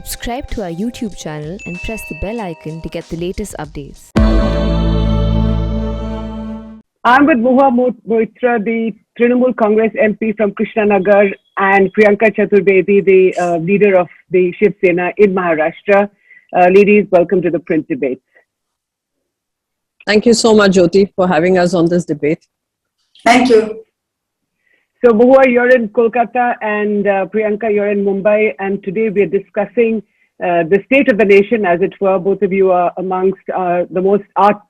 Subscribe to our YouTube channel and press the bell icon to get the latest updates. I'm with Mahua Moitra, the Trinamool Congress MP from Krishnanagar, and Priyanka Chaturvedi, the leader of the Shiv Sena in Maharashtra. Ladies, welcome to the Print debate. Thank you so much, Jyoti, for having us on this debate. Thank you. So, Mahua, you're in Kolkata, and Priyanka, you're in Mumbai, and today we're discussing the state of the nation, as it were. Both of you are amongst the most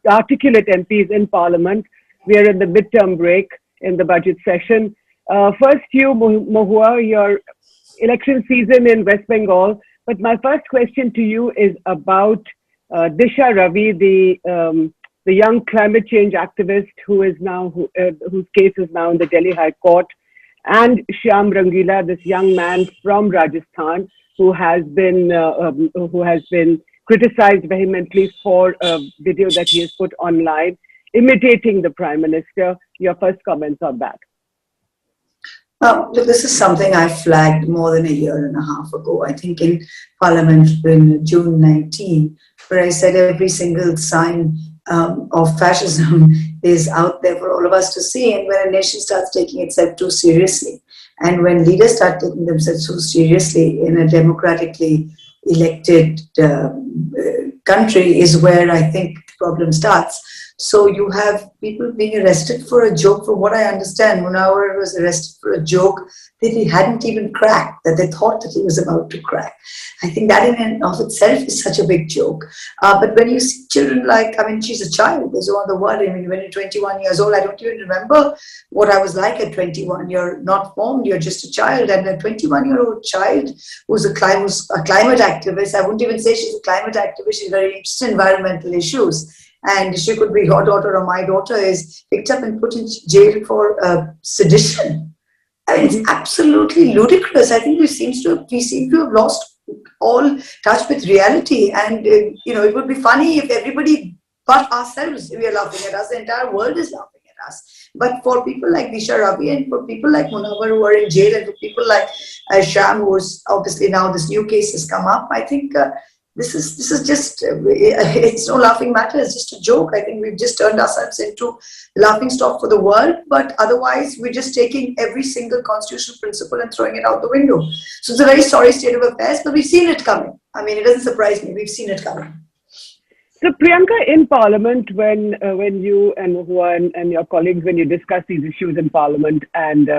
articulate MPs in Parliament. We are in the midterm break in the budget session. First, you, Mahua, your election season in West Bengal. But my first question to you is about Disha Ravi, the young climate change activist whose case is now in the Delhi High Court, and Shyam Rangila, this young man from Rajasthan who has been criticized vehemently for a video that he has put online imitating the Prime Minister. Your first comments on that? Look, this is something I flagged more than a year and a half ago, I think in Parliament in June 19, where I said every single sign of fascism is out there for all of us to see. And when a nation starts taking itself too seriously, and when leaders start taking themselves so seriously in a democratically elected country, is where I think the problem starts. So you have people being arrested for a joke. From what I understand, Munawar was arrested for a joke that he hadn't even cracked, that they thought that he was about to crack. I think that in and of itself is such a big joke. But when you see children she's a child, there's no other word. I mean, when you're 21 years old, I don't even remember what I was like at 21. You're not formed, you're just a child. And a 21-year-old child who's a climate activist, I wouldn't even say she's a climate activist, she's very interested in environmental issues. And she could be your daughter or my daughter, is picked up and put in jail for sedition. I mean, it's absolutely ludicrous. I think we seem to have lost all touch with reality. And, it would be funny if everybody but ourselves, we are laughing at us, the entire world is laughing at us. But for people like Disha Ravi and for people like Munawar who are in jail, and for people like Shyam, who's obviously now this new case has come up, I think this is just, it's no laughing matter, it's just a joke. I think we've just turned ourselves into laughing stock for the world, but otherwise we're just taking every single constitutional principle and throwing it out the window. So it's a very sorry state of affairs, but we've seen it coming. I mean, it doesn't surprise me, we've seen it coming. So, Priyanka, in Parliament, when you and Mahua and your colleagues, when you discuss these issues in Parliament, and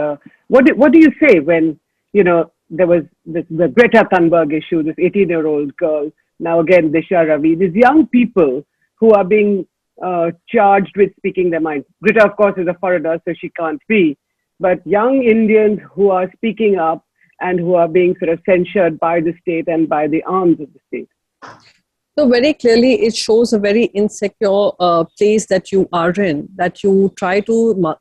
what do you say when, there was the Greta Thunberg issue, this 18-year-old girl, now again Disha Ravi, these young people who are being charged with speaking their mind. Greta, of course, is a foreigner, so she can't be. But young Indians who are speaking up and who are being sort of censured by the state and by the arms of the state. So very clearly, it shows a very insecure place that you are in, that you try to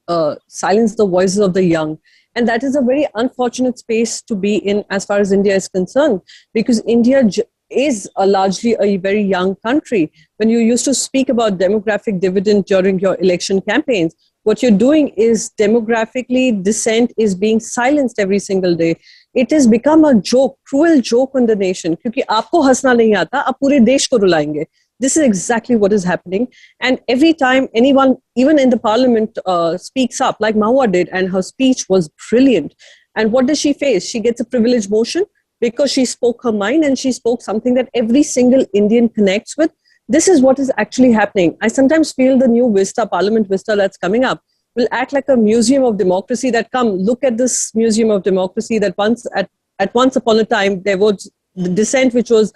silence the voices of the young. And that is a very unfortunate space to be in as far as India is concerned, because India is largely a very young country. When you used to speak about demographic dividend during your election campaigns, what you're doing is demographically dissent is being silenced every single day. It has become a joke, cruel joke on the nation. Because aapko hasna nahi aata, aap pure desh ko rulayenge. This is exactly what is happening. And every time anyone, even in the Parliament, speaks up, like Mahua did, and her speech was brilliant. And what does she face? She gets a privilege motion because she spoke her mind and she spoke something that every single Indian connects with. This is what is actually happening. I sometimes feel the new Vista, Parliament Vista that's coming up, will act like a museum of democracy that look at this museum of democracy that once upon a time there was the dissent which was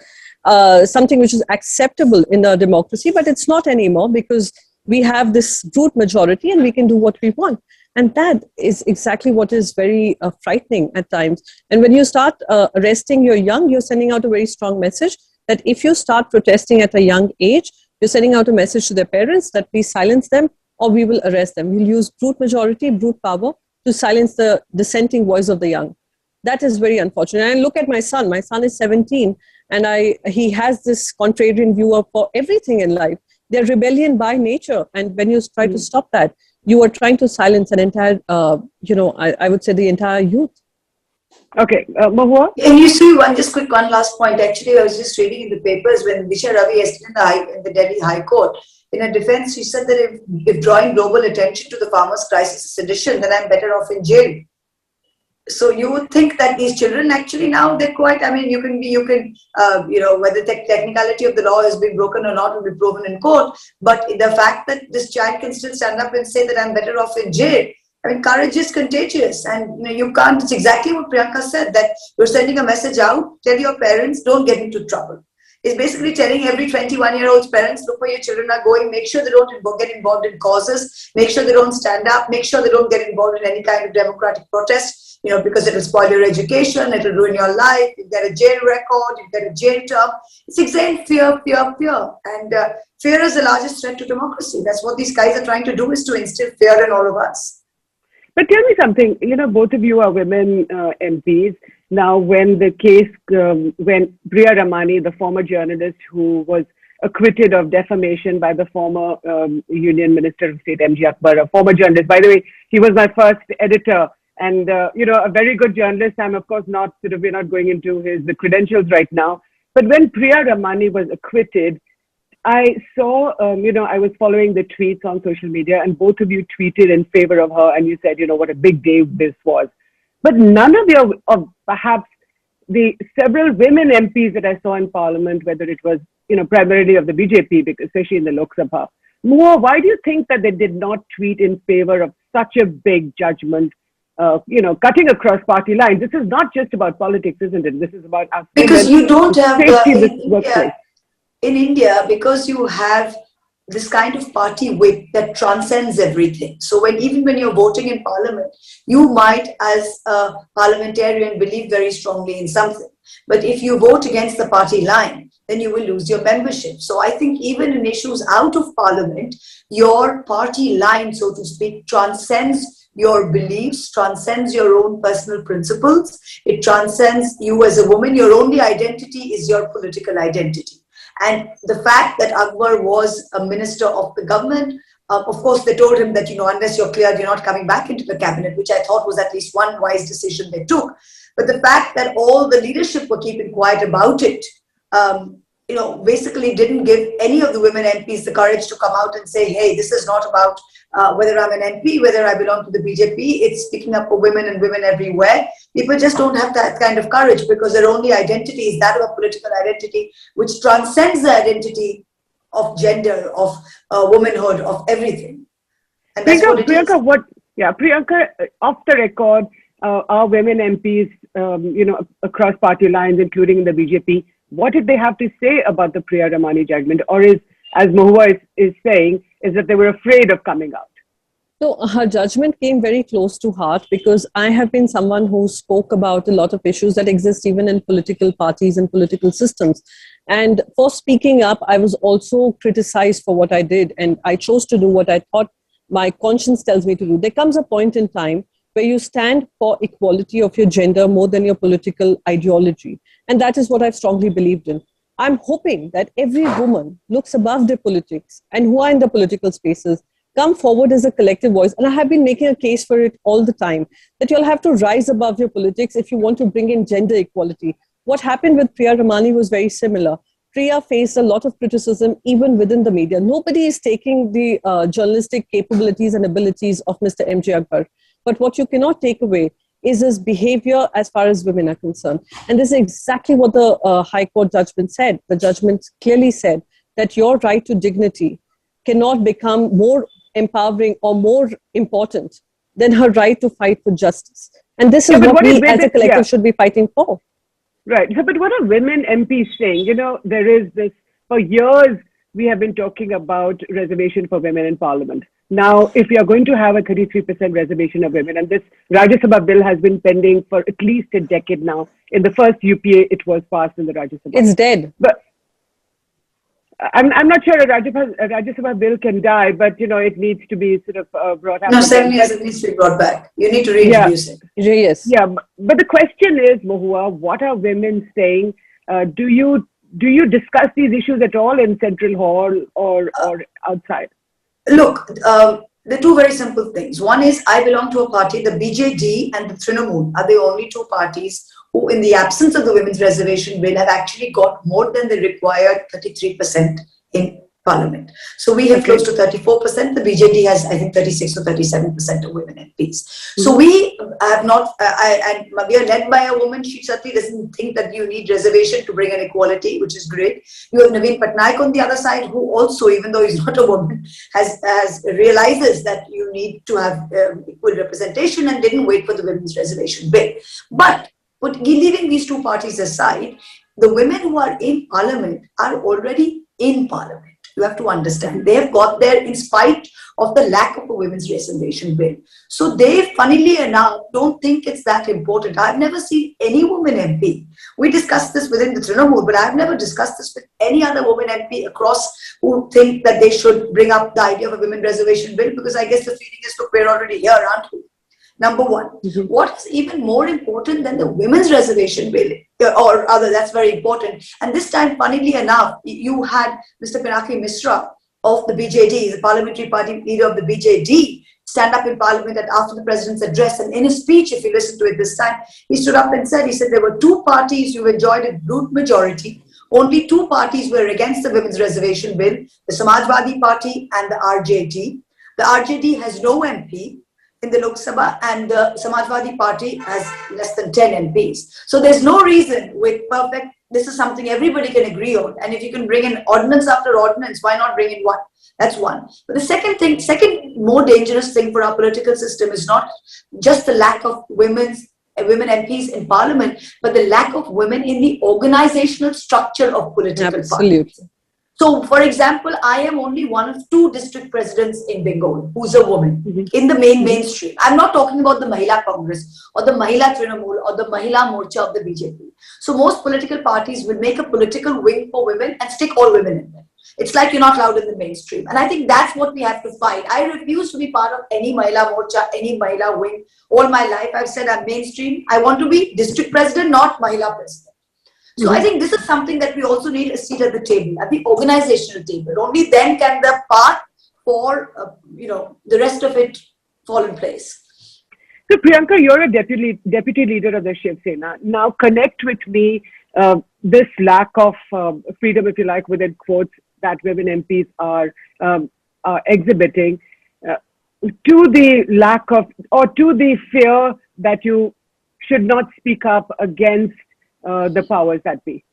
something which is acceptable in a democracy, but it's not anymore because we have this brute majority and we can do what we want. And that is exactly what is very frightening at times. And when you start arresting your young, you're sending out a very strong message that if you start protesting at a young age, you're sending out a message to their parents that we silence them or we will arrest them. We'll use brute majority, brute power to silence the dissenting voice of the young. That is very unfortunate. And look at my son. My son is 17 and he has this contrarian view for everything in life. They're rebellion by nature. And when you try to stop that, you are trying to silence an entire, I would say the entire youth. Okay, Mahua? And you see, one last point. Actually, I was just reading in the papers when Disha Ravi yesterday in the Delhi High Court, in her defense, she said that if drawing global attention to the farmers' crisis is sedition, then I'm better off in jail. So you would think that these children actually now they're quite, I mean, whether the technicality of the law has been broken or not will be proven in court. But the fact that this child can still stand up and say that I'm better off in jail, I mean, courage is contagious, and you can't. It's exactly what Priyanka said, that you're sending a message out. Tell your parents, don't get into trouble. It's basically telling every 21-year-old's parents, look where your children are going. Make sure they don't get involved in causes. Make sure they don't stand up. Make sure they don't get involved in any kind of democratic protest. Because it will spoil your education, it will ruin your life. You get a jail record, you get a jail term. It's exactly fear, fear, fear, and fear is the largest threat to democracy. That's what these guys are trying to do, is to instill fear in all of us. But tell me something, both of you are women MPs. Now, when the case, when Priya Ramani, the former journalist who was acquitted of defamation by the former Union Minister of State, MJ Akbar, a former journalist. By the way, he was my first editor and, a very good journalist. I'm, of course, we're not going into the credentials right now. But when Priya Ramani was acquitted, I saw, I was following the tweets on social media, and both of you tweeted in favor of her, and you said, what a big day this was. But none of perhaps the several women MPs that I saw in Parliament, whether it was, primarily of the BJP, because especially in the Lok Sabha, Mahua, why do you think that they did not tweet in favor of such a big judgment, cutting across party lines? This is not just about politics, isn't it? This is about us. Because you don't have safety in this workplace. In India, because you have this kind of party whip that transcends everything. So even when you're voting in parliament, you might, as a parliamentarian, believe very strongly in something. But if you vote against the party line, then you will lose your membership. So I think even in issues out of parliament, your party line, so to speak, transcends your beliefs, transcends your own personal principles. It transcends you as a woman. Your only identity is your political identity. And the fact that Akbar was a minister of the government, of course, they told him that, unless you're cleared, you're not coming back into the cabinet, which I thought was at least one wise decision they took. But the fact that all the leadership were keeping quiet about it, basically didn't give any of the women MPs the courage to come out and say, hey, this is not about whether I'm an MP, whether I belong to the BJP. It's speaking up for women and women everywhere. People just don't have that kind of courage because their only identity is that of a political identity, which transcends the identity of gender, of womanhood, of everything. And that's what it is. Priyanka, off the record, our women MPs, across party lines, including in the BJP, what did they have to say about the Priya Ramani judgment? Or as Mahua is saying, is that they were afraid of coming out? So her judgment came very close to heart because I have been someone who spoke about a lot of issues that exist even in political parties and political systems. And for speaking up, I was also criticized for what I did. And I chose to do what I thought my conscience tells me to do. There comes a point in time where you stand for equality of your gender more than your political ideology. And that is what I've strongly believed in. I'm hoping that every woman looks above their politics and who are in the political spaces come forward as a collective voice. And I have been making a case for it all the time, that you'll have to rise above your politics if you want to bring in gender equality. What happened with Priya Ramani was very similar. Priya faced a lot of criticism even within the media. Nobody is taking the journalistic capabilities and abilities of Mr. MJ Akbar. But what you cannot take away is his behavior as far as women are concerned. And this is exactly what the High Court judgment said. The judgment clearly said that your right to dignity cannot become more empowering or more important than her right to fight for justice. And this is what we as a collective should be fighting for. Right. So, but what are women MPs saying? There is this, for years, we have been talking about reservation for women in parliament. Now, if we are going to have a 33% reservation of women, and this Rajya Sabha bill has been pending for at least a decade now. In the first UPA, it was passed in the Rajya Sabha. It's dead. But I'm not sure a Rajya Sabha bill can die, but it needs to be sort of brought up. No, 7 years it needs to be brought back. You need to reintroduce it. Yes. Yeah, but the question is, Mahua, what are women saying? Do you discuss these issues at all in Central Hall or outside? Look, the two very simple things. One is I belong to a party, the BJD and the Trinamool are the only two parties who, in the absence of the women's reservation bill, have actually got more than the required 33% in Parliament. So we have close to 34%. The BJD has, I think, 36 or 37% of women MPs. So we have not, and we are led by a woman. She certainly doesn't think that you need reservation to bring an equality, which is great. You have Naveen Patnaik on the other side, who also, even though he's not a woman, has realizes that you need to have equal representation and didn't wait for the women's reservation bill. But leaving these two parties aside, the women who are in Parliament are already in Parliament. You have to understand. They have got there in spite of the lack of a women's reservation bill. So they, funnily enough, don't think it's that important. I've never seen any woman MP. We discussed this within the Trinamool, but I've never discussed this with any other woman MP across who think that they should bring up the idea of a women reservation bill, because I guess the feeling is, look, we're already here, aren't we? Number one. What is even more important than the women's reservation bill, or other, that's very important. And this time, funnily enough, you had Mr. Pinaki Misra of the BJD, the parliamentary party leader of the BJD, stand up in Parliament after the president's address. And in his speech, if you listen to it this time, he stood up and said, there were two parties who enjoyed a brute majority. Only two parties were against the women's reservation bill, the Samajwadi Party and the RJD. The RJD has no MP in the Lok Sabha, and the Samajwadi Party has less than 10 MPs. So there's no reason this is something everybody can agree on. And if you can bring in ordinance after ordinance, why not bring in one? That's one. But the second more dangerous thing for our political system is not just the lack of women MPs in Parliament, but the lack of women in the organizational structure of political parties. So, for example, I am only one of two district presidents in Bengal who's a woman in the mainstream. I'm not talking about the Mahila Congress or the Mahila Trinamool or the Mahila Morcha of the BJP. So most political parties will make a political wing for women and stick all women in there. It's like you're not allowed in the mainstream. And I think that's what we have to fight. I refuse to be part of any Mahila Morcha, any Mahila wing. All my life I've said I'm mainstream. I want to be district president, not Mahila president. So I think this is something that we also need a seat at the table, at the organizational table. Only then can the path for, the rest of it fall in place. So Priyanka, you're a deputy leader of the Shiv Sena. Now connect with me this lack of freedom, if you like, within quotes, that women MPs are exhibiting to the lack of, or to the fear that you should not speak up against the powers that be.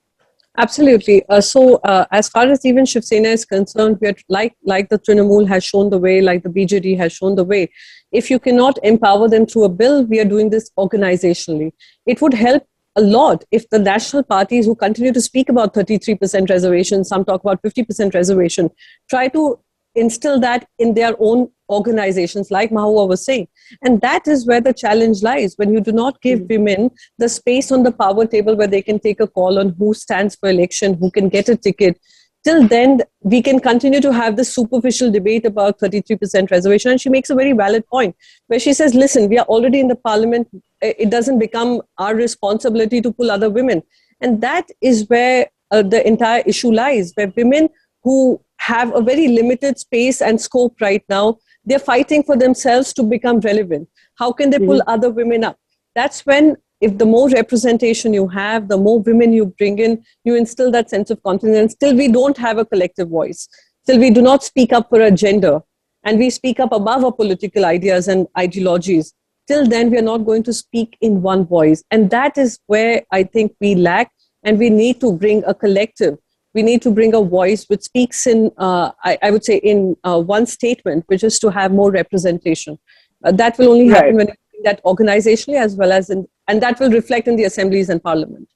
Absolutely. So as far as even Shiv Sena is concerned, we are like the Trinamool has shown the way, like the BJD has shown the way. If you cannot empower them through a bill, we are doing this organizationally. It would help a lot if the national parties who continue to speak about 33% reservation, some talk about 50% reservation, try to instill that in their own organizations, like Mahua was saying. And that is where the challenge lies, when you do not give women the space on the power table where they can take a call on who stands for election, who can get a ticket. Till then, we can continue to have this superficial debate about 33% reservation. And she makes a very valid point, where she says, listen, we are already in the parliament. It doesn't become our responsibility to pull other women. And that is where the entire issue lies, where women who have a very limited space and scope right now, they're fighting for themselves to become relevant. How can they pull other women up? That's when, if the more representation you have, the more women you bring in, you instill that sense of confidence. Till we don't have a collective voice, till we do not speak up for a gender, and we speak up above our political ideas and ideologies, till then we are not going to speak in one voice. And that is where I think we lack, and we need to bring a collective. We need to bring a voice which speaks in, I would say, in one statement, which is to have more representation. That will only happen when we do that organizationally, as well as and that will reflect in the assemblies and parliament.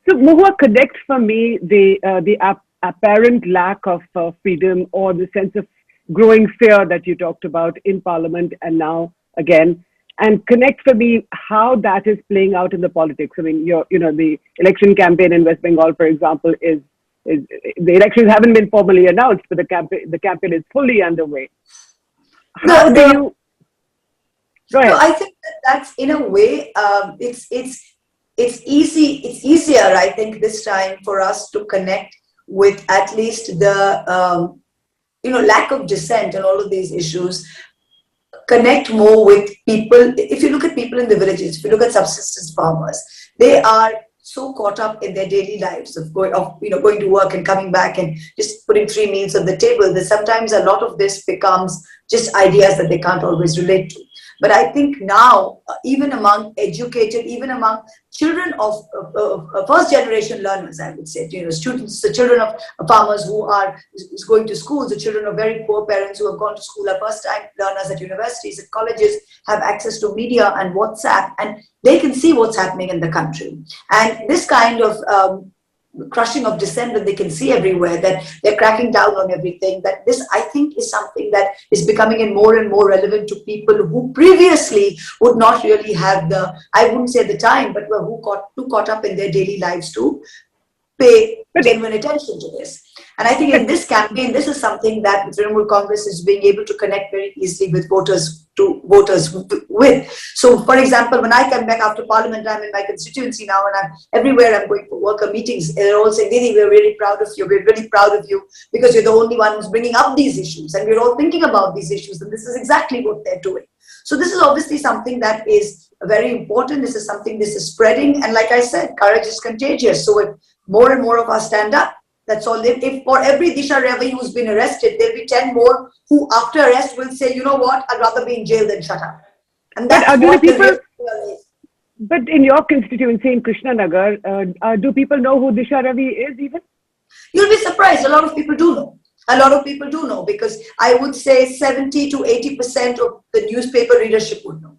So Mahua, connect for me the apparent lack of freedom, or the sense of growing fear that you talked about in parliament and now again, and connect for me how that is playing out in the politics. I mean, the election campaign in West Bengal, for example, the elections haven't been formally announced, but the campaign is fully underway. How do you? Go ahead. No, I think that's in a way it's easy. It's easier, I think, this time for us to connect with at least the lack of dissent and all of these issues connect more with people. If you look at people in the villages, if you look at subsistence farmers, they are so caught up in their daily lives of going to work and coming back and just putting 3 meals on the table, that sometimes a lot of this becomes just ideas that they can't always relate to. But I think now, even among educated, even among children of first generation learners, I would say, students, the children of farmers who are going to schools, the children of very poor parents who have gone to school, are first time learners at universities, at colleges, have access to media and WhatsApp, and they can see what's happening in the country. And this kind of crushing of dissent that they can see everywhere, that they're cracking down on everything, that this, I think, is something that is becoming more and more relevant to people who previously would not really have the, I wouldn't say the time, but were too caught up in their daily lives to pay genuine attention to this. And I think in this campaign, this is something that the Trinamool Congress is being able to connect very easily with voters with. So, for example, when I come back after Parliament, I'm in my constituency now, and I'm everywhere I'm going for worker meetings. They're all saying, Didi, we're really proud of you. We're really proud of you because you're the only one who's bringing up these issues, and we're all thinking about these issues, and this is exactly what they're doing. So this is obviously something that is very important. This is something this is spreading, and like I said, courage is contagious. So if more and more of us stand up, that's all. If for every Disha Ravi who's been arrested, there'll be 10 more who after arrest will say, you know what, I'd rather be in jail than shut up. And that's what the real is. But in your constituency in Krishnanagar, do people know who Disha Ravi is even? You'll be surprised. A lot of people do know. A lot of people do know, because I would say 70 to 80% of the newspaper readership would know.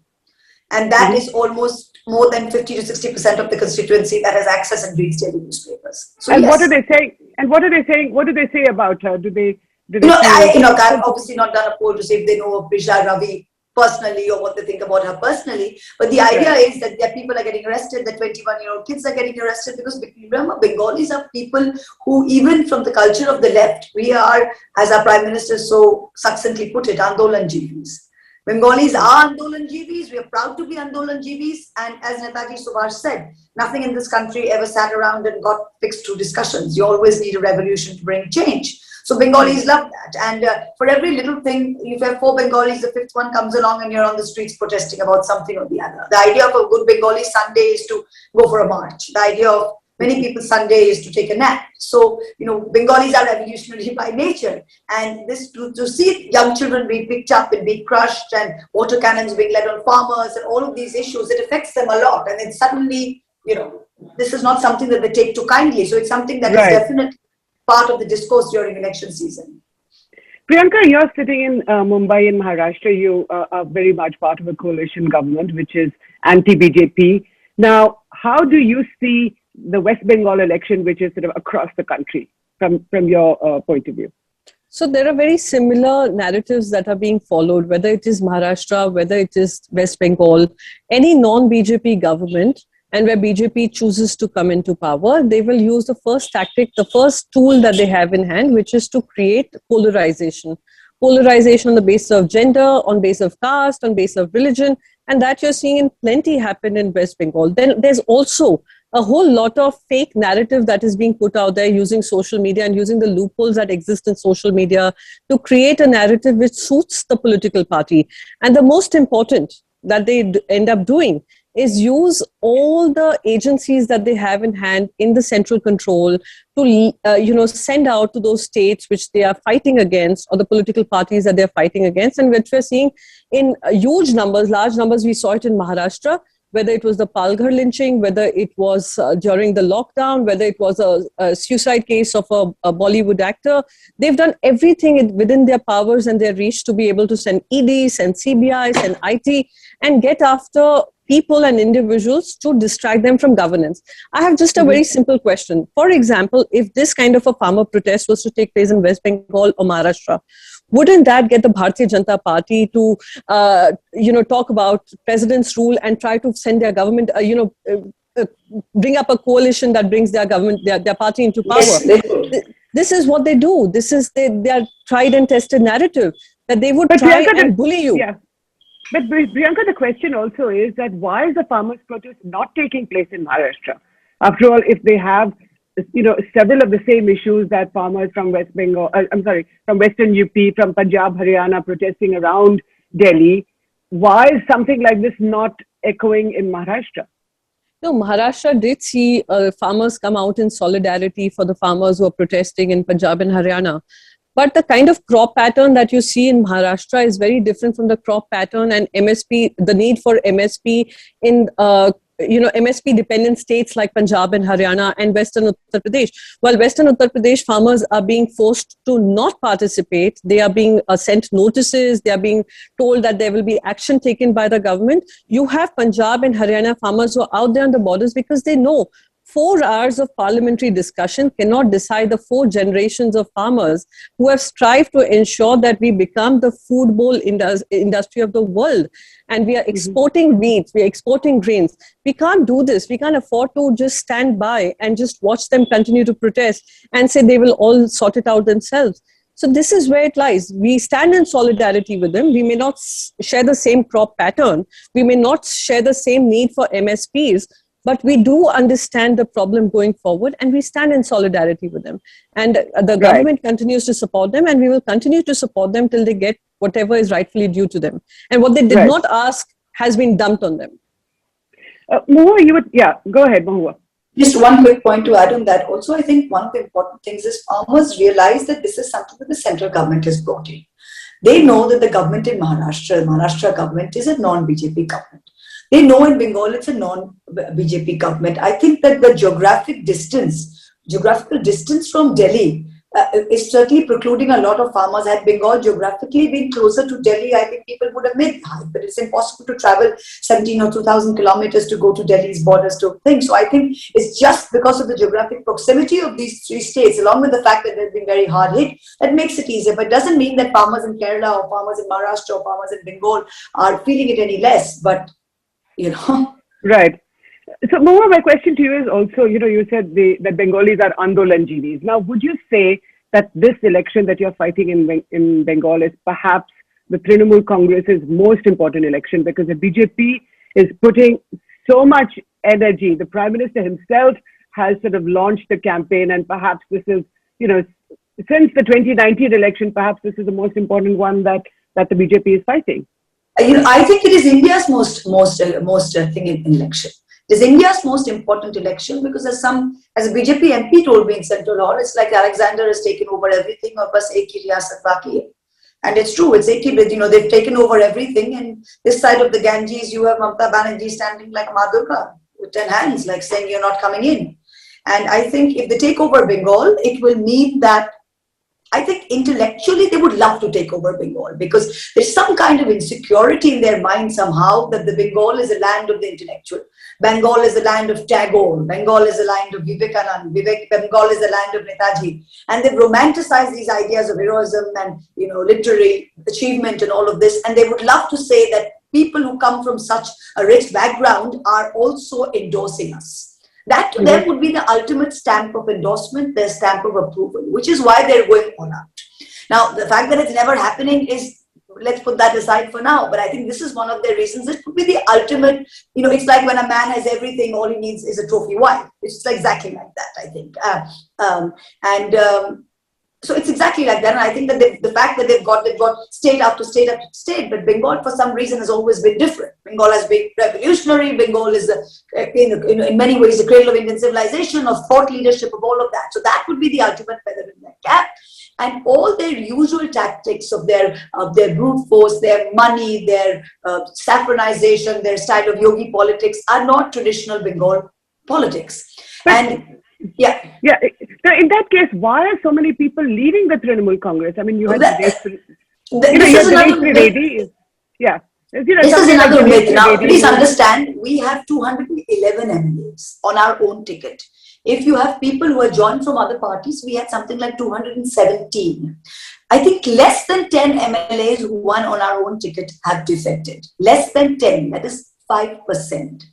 And that is almost more than 50 to 60% of the constituency that has access and reads daily newspapers. So and yes. what are they saying? And what are they saying? What do they say about her? I've obviously not done a poll to say if they know of Disha Ravi personally or what they think about her personally. But the idea is that their people are getting arrested, the 21-year-old kids are getting arrested, because remember, Bengalis are people who, even from the culture of the left, we are, as our Prime Minister so succinctly put it, Andolanjivis. Bengalis are Andolanjivis. We are proud to be Andolanjivis. And as Netaji Subhash said, nothing in this country ever sat around and got fixed through discussions. You always need a revolution to bring change. So Bengalis love that. And for every little thing, if you have 4 Bengalis, the 5th one comes along and you're on the streets protesting about something or the other. The idea of a good Bengali Sunday is to go for a march. The idea of many people's Sunday is to take a nap. So, Bengalis are revolutionary by nature. And this to see young children being picked up and being crushed, and water cannons being led on farmers, and all of these issues, it affects them a lot. And then suddenly, this is not something that they take too kindly. So it's something that is definitely part of the discourse during election season. Priyanka, you're sitting in Mumbai in Maharashtra. You are very much part of a coalition government, which is anti-BJP. Now, how do you see the West Bengal election, which is sort of across the country, from your point of view? So there are very similar narratives that are being followed, whether it is Maharashtra, whether it is West Bengal, any non-BJP government, and where BJP chooses to come into power, they will use the first tactic, the first tool that they have in hand, which is to create polarization. Polarization on the basis of gender, on basis of caste, on basis of religion, and that you're seeing in plenty happen in West Bengal. Then there's also a whole lot of fake narrative that is being put out there using social media and using the loopholes that exist in social media to create a narrative which suits the political party. And the most important that they end up doing is use all the agencies that they have in hand in the central control to, send out to those states which they are fighting against, or the political parties that they're fighting against. And which we're seeing in huge numbers, large numbers. We saw it in Maharashtra, whether it was the Palghar lynching, whether it was during the lockdown, whether it was a suicide case of a Bollywood actor. They've done everything within their powers and their reach to be able to send ED, send CBI, send IT, and get after people and individuals to distract them from governance. I have just a very simple question. For example, if this kind of a farmer protest was to take place in West Bengal or Maharashtra, wouldn't that get the Bharatiya Janata Party to, talk about president's rule and try to send their government, bring up a coalition that brings their government, their party into power? Yes, this is what they do. This is their tried and tested narrative, that they would try and bully you. Yeah. But Priyanka, the question also is that why is the farmers' protest not taking place in Maharashtra? After all, if they have, several of the same issues that farmers from West Bengal, from Western UP, from Punjab, Haryana protesting around Delhi, why is something like this not echoing in Maharashtra? No, Maharashtra did see farmers come out in solidarity for the farmers who are protesting in Punjab and Haryana. But the kind of crop pattern that you see in Maharashtra is very different from the crop pattern and MSP, the need for MSP in MSP dependent states like Punjab and Haryana and Western Uttar Pradesh. While Western Uttar Pradesh farmers are being forced to not participate, they are being sent notices, they are being told that there will be action taken by the government. You have Punjab and Haryana farmers who are out there on the borders because they know 4 hours of parliamentary discussion cannot decide the 4 generations of farmers who have strived to ensure that we become the food bowl industry of the world. And we are exporting wheat, we are exporting grains. We can't do this. We can't afford to just stand by and just watch them continue to protest and say they will all sort it out themselves. So this is where it lies. We stand in solidarity with them. We may not share the same crop pattern. We may not share the same need for MSPs, but we do understand the problem going forward and we stand in solidarity with them. And the government continues to support them and we will continue to support them till they get whatever is rightfully due to them. And what they did not ask has been dumped on them. Mahua, go ahead, Mahua. Just one quick point to add on that. Also, I think one of the important things is farmers realize that this is something that the central government has brought in. They know that the government in Maharashtra government is a non-BJP government. They know in Bengal it's a non-BJP government. I think that the geographical distance from Delhi is certainly precluding a lot of farmers. Had Bengal geographically been closer to Delhi, I think people would have made the hike. But it's impossible to travel 17 or 2,000 kilometers to go to Delhi's borders to think. So I think it's just because of the geographic proximity of these 3 states, along with the fact that they've been very hard hit, that makes it easier. But it doesn't mean that farmers in Kerala or farmers in Maharashtra or farmers in Bengal are feeling it any less. But Right. So, Mahua, my question to you is also, you said that Bengalis are Andolanjinis. Now, would you say that this election that you're fighting in Bengal is perhaps the Trinamool Congress's most important election because the BJP is putting so much energy. The Prime Minister himself has sort of launched the campaign, and perhaps this is, since the 2019 election, perhaps this is the most important one that the BJP is fighting. I think it is India's most thing in election. It is India's most important election because as a BJP MP told me in Central Hall, it's like Alexander has taken over everything or bas ek hi riyasat baki hai. And it's true, it's they've taken over everything, and this side of the Ganges you have Mamata Banerjee standing like Ma Durga with 10 hands, like saying you're not coming in. And I think if they take over Bengal, it will mean that I think intellectually they would love to take over Bengal because there's some kind of insecurity in their mind somehow that the Bengal is a land of the intellectual. Bengal is the land of Tagore. Bengal is the land of Vivekanand. Bengal is the land of Netaji. And they've romanticized these ideas of heroism and, literary achievement and all of this. And they would love to say that people who come from such a rich background are also endorsing us. That to them would be the ultimate stamp of endorsement, their stamp of approval, which is why they're going all out. Now, the fact that it's never happening is, let's put that aside for now. But I think this is one of the reasons. It would be the ultimate, it's like when a man has everything, all he needs is a trophy wife. It's exactly like that, I think. So it's exactly like that. And I think that the fact that they've got state after state after state, but Bengal for some reason has always been different. Bengal has been revolutionary. Bengal is, in many ways, the cradle of Indian civilization, of thought leadership, of all of that. So that would be the ultimate feather in their cap. And all their usual tactics of their brute force, their money, their saffronization, their style of yogi politics are not traditional Bengal politics. Yeah. Now, in that case, why are so many people leaving the Trinamool Congress? I mean, you have this is another myth. Yeah. This is another myth. Now, please understand, we have 211 MLAs on our own ticket. If you have people who are joined from other parties, we had something like 217. I think less than 10 MLAs who won on our own ticket have defected. Less than 10, that is 5%.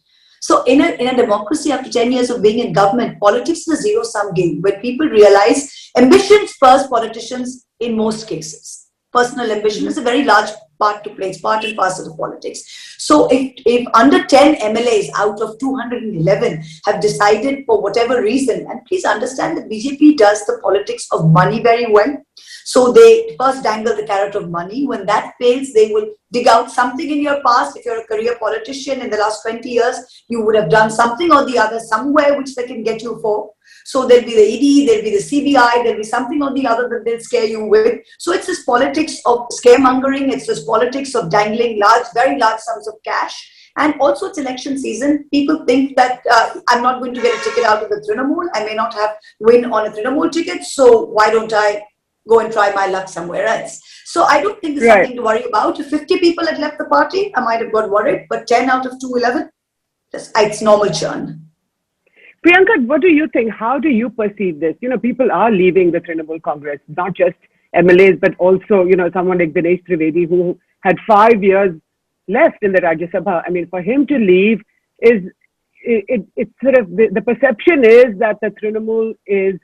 So in a democracy, after 10 years of being in government, politics is a zero-sum game where people realize ambitions first politicians in most cases. personal ambition is a very large part to play. It's part and parcel of politics. So if under 10 MLAs out of 211 have decided for whatever reason, and please understand that BJP does the politics of money very well. So they first dangle the carrot of money. When that fails, they will dig out something in your past. If you're a career politician in the last 20 years, you would have done something or the other somewhere which they can get you for. So there'll be the ED, there'll be the CBI, there'll be something or the other that they'll scare you with. So it's this politics of scaremongering. It's this politics of dangling very large sums of cash. And also it's election season. People think that I'm not going to get a ticket out of the Trinamool. I may not win on a Trinamool ticket. So why don't I go and try my luck somewhere else? So I don't think there's something to worry about. If 50 people had left the party, I might have got worried. But 10 out of 211, it's normal churn. Priyanka, what do you think? How do you perceive this? People are leaving the Trinamool Congress, not just MLAs, but also, someone like Dinesh Trivedi, who had 5 years left in the Rajya Sabha. I mean, for him to leave it's sort of, the perception is that the Trinamool is,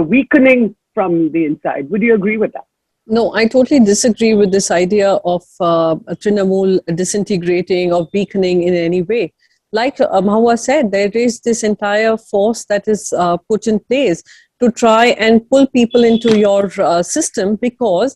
weakening from the inside. Would you agree with that? No, I totally disagree with this idea of Trinamool disintegrating or weakening in any way. Like Mahua said, there is this entire force that is put in place to try and pull people into your system, because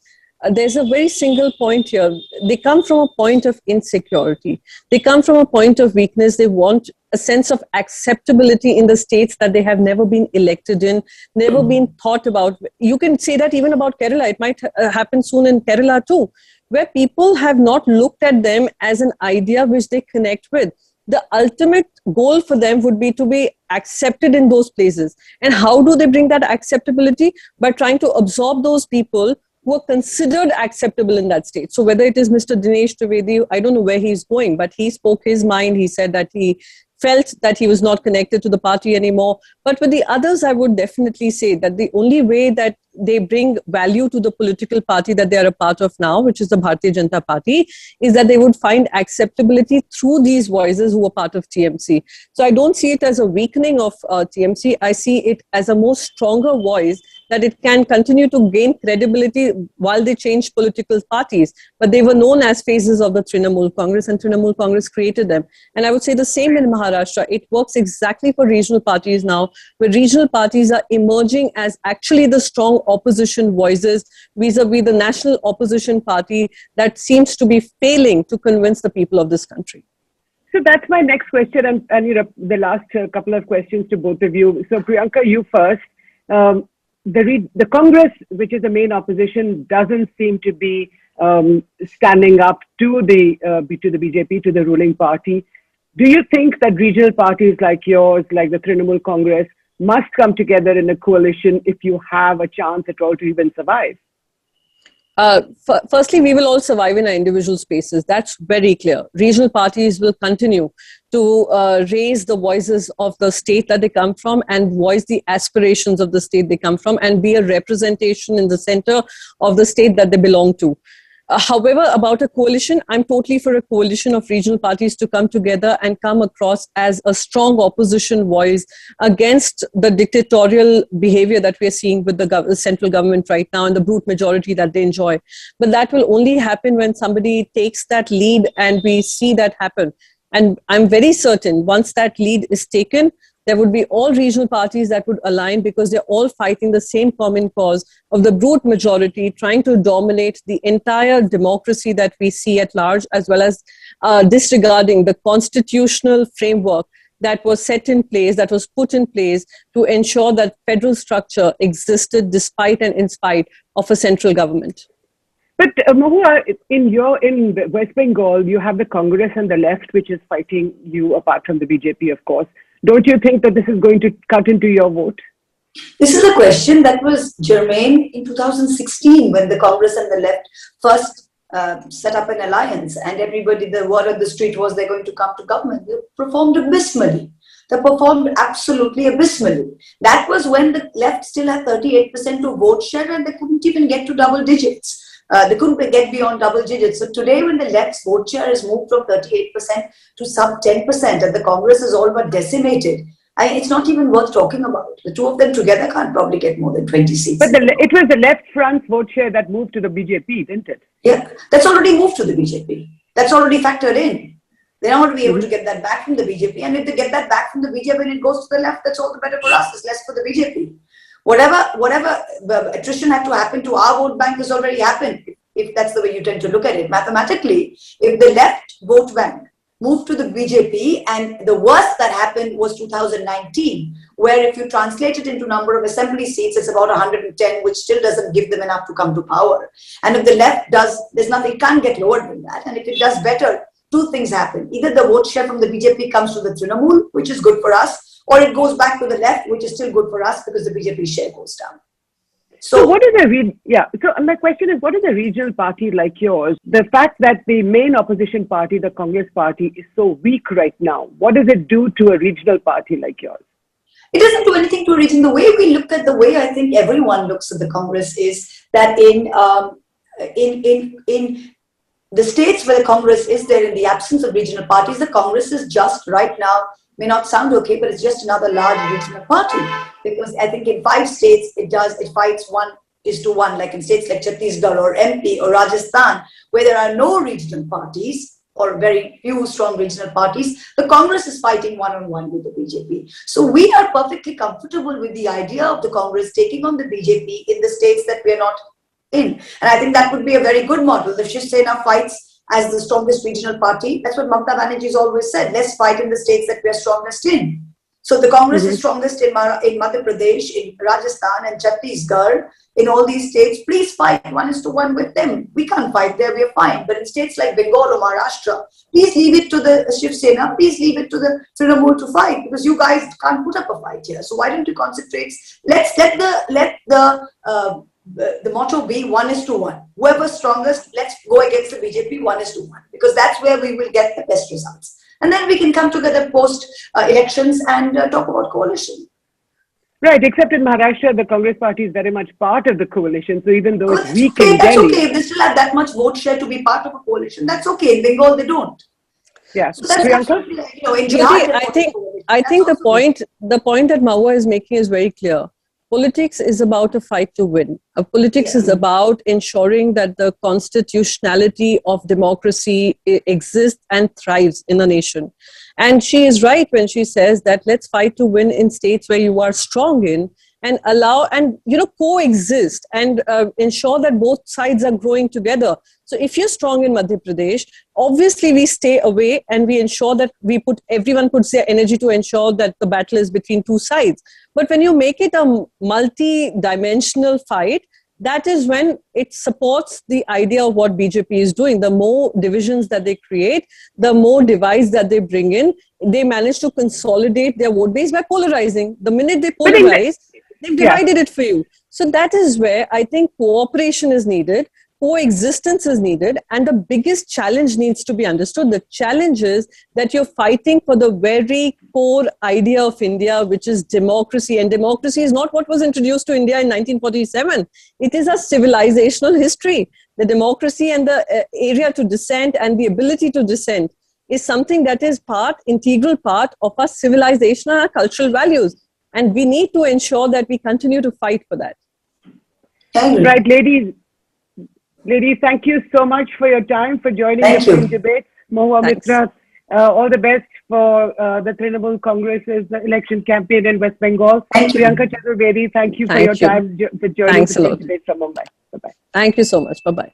there's a very single point here. They come from a point of insecurity. They come from a point of weakness. They want a sense of acceptability in the states that they have never been elected in, never been thought about. You can say that even about Kerala. It might happen soon in Kerala too, where people have not looked at them as an idea which they connect with. The ultimate goal for them would be to be accepted in those places. And how do they bring that acceptability? By trying to absorb those people who are considered acceptable in that state. So whether it is Mr. Dinesh Trivedi, I don't know where he's going, but he spoke his mind. He said that he felt that he was not connected to the party anymore. But with the others, I would definitely say that the only way that they bring value to the political party that they are a part of now, which is the Bharatiya Janata Party, is that they would find acceptability through these voices who are part of TMC. So I don't see it as a weakening of TMC. I see it as a more stronger voice, that it can continue to gain credibility while they change political parties. But they were known as phases of the Trinamool Congress, and Trinamool Congress created them. And I would say the same in Maharashtra. It works exactly for regional parties now, where regional parties are emerging as actually the strong opposition voices vis-a-vis the national opposition party that seems to be failing to convince the people of this country. So that's my next question, and the last couple of questions to both of you. So Priyanka, you first. The Congress, which is the main opposition, doesn't seem to be standing up to the BJP, to the ruling party. Do you think that regional parties like yours, like the Trinamool Congress, must come together in a coalition if you have a chance at all to even survive? Firstly, we will all survive in our individual spaces. That's very clear. Regional parties will continue to raise the voices of the state that they come from and voice the aspirations of the state they come from and be a representation in the center of the state that they belong to. However, about a coalition, I'm totally for a coalition of regional parties to come together and come across as a strong opposition voice against the dictatorial behavior that we're seeing with the central government right now and the brute majority that they enjoy. But that will only happen when somebody takes that lead and we see that happen. And I'm very certain once that lead is taken, there would be all regional parties that would align, because they're all fighting the same common cause of the brute majority trying to dominate the entire democracy that we see at large, as well as disregarding the constitutional framework that was set in place, that was put in place to ensure that federal structure existed despite and in spite of a central government. But Mahua, in West Bengal, you have the Congress and the left, which is fighting you apart from the BJP, of course. Don't you think that this is going to cut into your vote? This is a question that was germane in 2016 when the Congress and the left first set up an alliance, and everybody, the word on the street was they're going to come to government. They performed abysmally. They performed absolutely abysmally. That was when the left still had 38% of vote share and they couldn't even get to double digits. They couldn't get beyond double digits. So today, when the left's vote share has moved from 38% to sub 10%, and the Congress is all but decimated, It's not even worth talking about. The two of them together can't probably get more than 20 seats. But it was the left front's vote share that moved to the BJP, didn't it? Yeah, that's already moved to the BJP. That's already factored in. They're not going to be able to get that back from the BJP. And if they get that back from the BJP and it goes to the left, that's all the better for us. It's less for the BJP. Whatever attrition had to happen to our vote bank has already happened, if that's the way you tend to look at it. Mathematically, if the left vote bank moved to the BJP, and the worst that happened was 2019, where if you translate it into number of assembly seats, it's about 110, which still doesn't give them enough to come to power. And if the left does, there's nothing, it can't get lower than that. And if it does better, two things happen. Either the vote share from the BJP comes to the Trinamool, which is good for us, or it goes back to the left, which is still good for us because the BJP share goes down. So what is so my question is, what is a regional party like yours? The fact that the main opposition party, the Congress party, is so weak right now, what does it do to a regional party like yours? It doesn't do anything to a region. The way we look at the way I think everyone looks at the Congress is that in the states where the Congress is there, in the absence of regional parties, the Congress is just right now, may not sound okay, but it's just another large regional party. Because I think in 5 states, it fights 1:1, like in states like Chhattisgarh or MP or Rajasthan, where there are no regional parties or very few strong regional parties, the Congress is fighting one-on-one with the BJP. So we are perfectly comfortable with the idea of the Congress taking on the BJP in the states that we are not in. And I think that would be a very good model. The Shiv Sena fights as the strongest regional party. That's what Mamata Banerjee has always said. Let's fight in the states that we are strongest in. So the Congress is strongest in Madhya Pradesh, in Rajasthan and Chhattisgarh. In all these states, please fight 1:1 with them. We can't fight there, we are fine. But in states like Bengaluru or Maharashtra, please leave it to the Shiv Sena, please leave it to the Trinamool to fight, because you guys can't put up a fight here. So why don't you concentrate? Let's let the motto be 1:1. Whoever's strongest, let's go against the BJP 1:1, because that's where we will get the best results. And then we can come together post elections and talk about coalition. Right, except in Maharashtra, the Congress party is very much part of the coalition. So even though it's weak okay, in that's Delhi, okay. If they still have that much vote share to be part of a coalition, that's okay. In Bengal, they don't. yeah. So that's Priyanka? in Jyoti, Bihar, I think the point that Mahua is making is very clear. Politics is about a fight to win. Politics is about ensuring that the constitutionality of democracy exists and thrives in a nation. And she is right when she says that let's fight to win in states where you are strong in, and allow and coexist and ensure that both sides are growing together. So if you're strong in Madhya Pradesh, obviously we stay away and we ensure that everyone puts their energy to ensure that the battle is between two sides. But when you make it a multi-dimensional fight, that is when it supports the idea of what BJP is doing. The more divisions that they create, the more divides that they bring in, they manage to consolidate their vote base by polarizing. The minute they polarize, they've divided it for you. So that is where I think cooperation is needed, coexistence is needed, and the biggest challenge needs to be understood. The challenge is that you're fighting for the very core idea of India, which is democracy. And democracy is not what was introduced to India in 1947. It is a civilizational history. The democracy and the area to dissent and the ability to dissent is something that is integral part of our civilization and our cultural values. And we need to ensure that we continue to fight for that. Right, ladies, thank you so much for your time, for joining us in debate. Mahua Moitra, all the best for the Trinamool Congress's election campaign in West Bengal. Priyanka Chaturvedi, thank you for your time for joining the debate from Mumbai. Bye-bye. Thank you so much. Bye-bye.